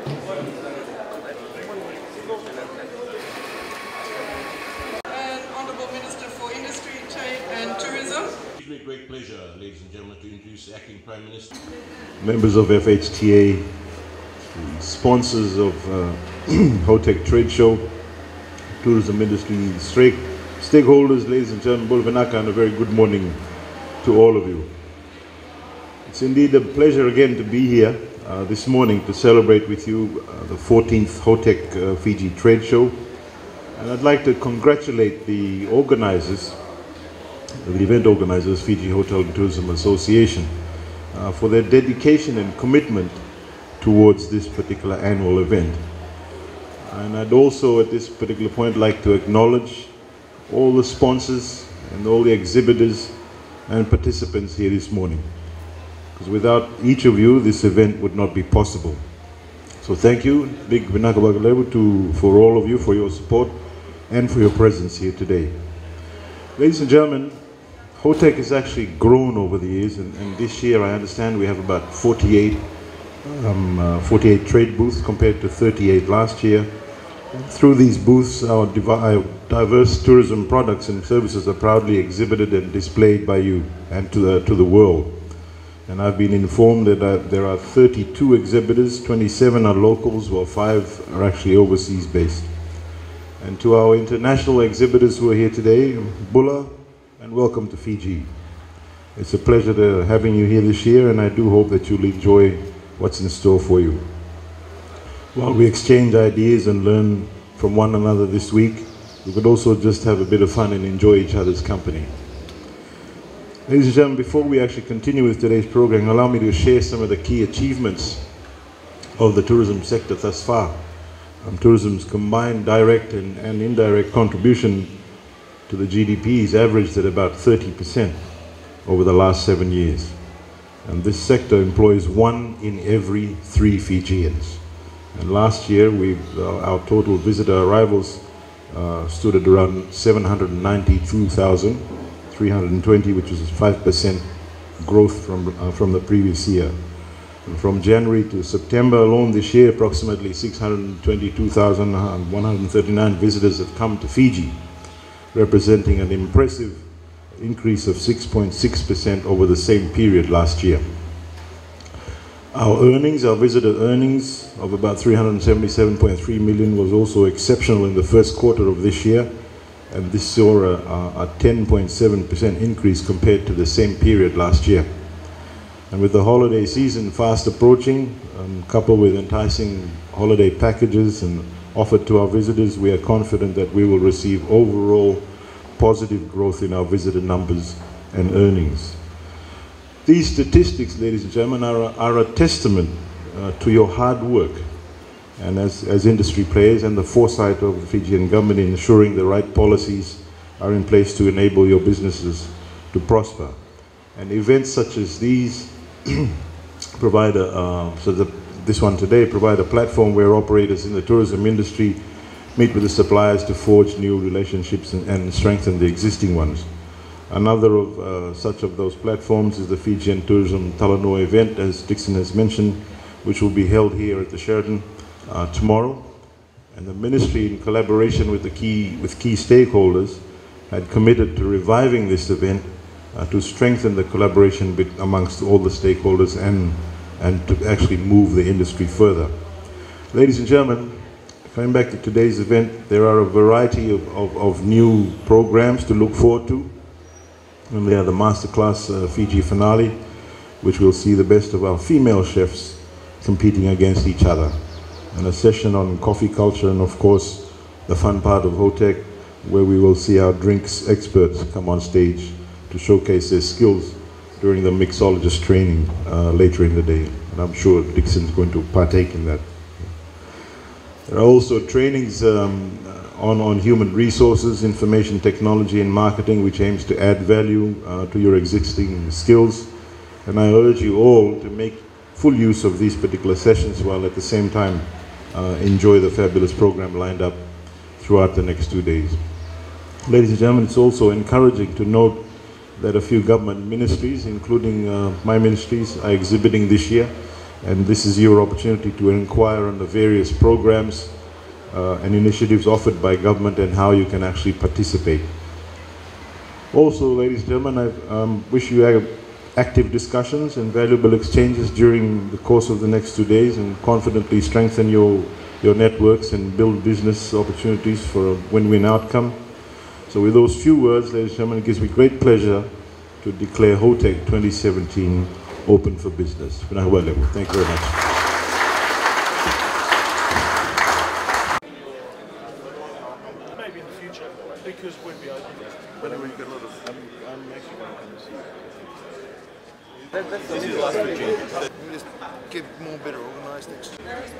Honourable Minister for Industry, Trade and Tourism. It gives me great pleasure, ladies and gentlemen, to introduce the Acting Prime Minister. Members of FHTA, the sponsors of HOTEC Trade Show, tourism industry stakeholders, ladies and gentlemen, Bolvenaka, and a very good morning to all of you. It's indeed a pleasure again to be here this morning to celebrate with you the 14th HOTEC Fiji Trade Show. And I'd like to congratulate the organizers, the event organizers, Fiji Hotel and Tourism Association, for their dedication and commitment towards this particular annual event. And I'd also at this particular point like to acknowledge all the sponsors and all the exhibitors and participants here this morning. Because without each of you, this event would not be possible. So thank you, big Vinaka for all of you, for your support and for your presence here today. Ladies and gentlemen, HOTEC has actually grown over the years, and this year I understand we have about 48 trade booths compared to 38 last year. Through these booths, our diverse tourism products and services are proudly exhibited and displayed by you and to the world. And I've been informed that there are 32 exhibitors, 27 are locals, while 5 are actually overseas based. And to our international exhibitors who are here today, Bula, and welcome to Fiji. It's a pleasure having you here this year, and I do hope that you'll enjoy what's in store for you. While we exchange ideas and learn from one another this week, we could also just have a bit of fun and enjoy each other's company. Ladies and gentlemen, before we actually continue with today's program, allow me to share some of the key achievements of the tourism sector thus far. Tourism's combined direct and indirect contribution to the GDP is averaged at about 30% over the last 7 years. And this sector employs 1 in every 3 Fijians. And last year, our total visitor arrivals stood at around 792,320, which is 5% growth from the previous year. And from January to September alone this year, approximately 622,139 visitors have come to Fiji, representing an impressive increase of 6.6% over the same period last year. Our visitor earnings of about 377.3 million was also exceptional in the first quarter of this year, and this saw a 10.7% increase compared to the same period last year. And with the holiday season fast approaching, coupled with enticing holiday packages and offered to our visitors, we are confident that we will receive overall positive growth in our visitor numbers and earnings. These statistics, ladies and gentlemen, are a testament to your hard work and as industry players and the foresight of the Fijian government in ensuring the right policies are in place to enable your businesses to prosper. And events such as these provide this one today provide a platform where operators in the tourism industry meet with the suppliers to forge new relationships and strengthen the existing ones. Another of such of those platforms is the Fijian Tourism Talanoa event, as Dixon has mentioned, which will be held here at the Sheraton tomorrow. And the ministry, in collaboration with key stakeholders, had committed to reviving this event to strengthen the collaboration amongst all the stakeholders and to actually move the industry further. Ladies and gentlemen, coming back to today's event, there are a variety of new programs to look forward to. And they are the Masterclass Fiji finale, which will see the best of our female chefs competing against each other. And a session on coffee culture, and of course, the fun part of HOTEC, where we will see our drinks experts come on stage to showcase their skills during the mixologist training later in the day. And I'm sure Dixon's going to partake in that. There are also trainings on human resources, information technology and marketing, which aims to add value to your existing skills. And I urge you all to make full use of these particular sessions while at the same time enjoy the fabulous program lined up throughout the next 2 days. Ladies and gentlemen, it's also encouraging to note that a few government ministries, including my ministries, are exhibiting this year. And this is your opportunity to inquire on the various programs and initiatives offered by government and how you can actually participate. Also, ladies and gentlemen, I wish you active discussions and valuable exchanges during the course of the next 2 days, and confidently strengthen your networks and build business opportunities for a win-win outcome. So with those few words, ladies and gentlemen, it gives me great pleasure to declare HOTEC 2017 open for business. Thank you very much. Maybe in the future, because we'd be open. Whether we've got a lot of... I'm actually going to come and see you. Just get more better organised next year. Yes.